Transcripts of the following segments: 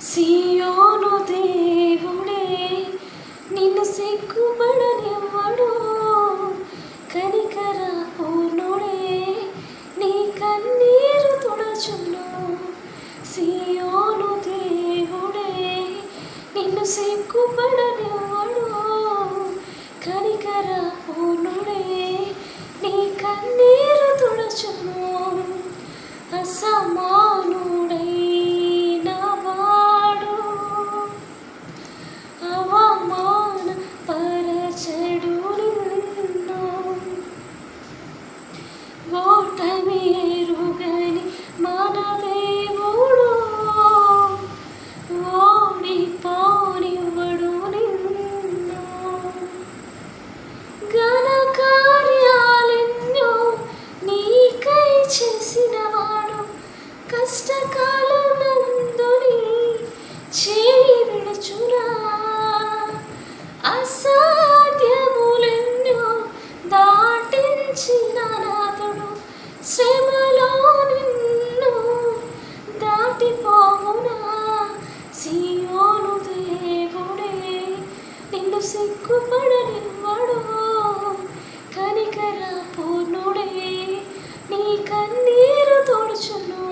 సియోను దేవుడే నిన్ను సిగ్గుపడనివ్వడు, కనికర పూర్ణుడే నీ కన్నీరు తుడచును. సియోను దేవుడే నిన్ను సిగ్గుపడనివ్వడు, కనికర పూర్ణుడే నీ కన్నీరు తుడచును. అసమానుడైన వాడు అవమాన పరచడు నిన్ను, ఓటమి ఎరుగని మన దేవుడు ఓడిపోనివ్వడు నిన్ను. ఘన కార్యాలెన్నో నీకై చేసినవాడు, కష్టకాలమందు నీ చేయి విడుచునా. అసాధ్యములెన్నో దాటించిన నాథుడు శ్రమలో నిన్ను దాటిపోవునా. సియోను దేవుడే నిన్ను సిగ్గుపడనివ్వడు, కనికర పూర్ణుడే నీ కన్నీరు తుడుచును.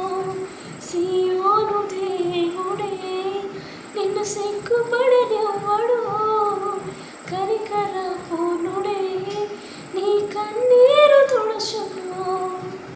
సియోను దేవుడే నిన్ను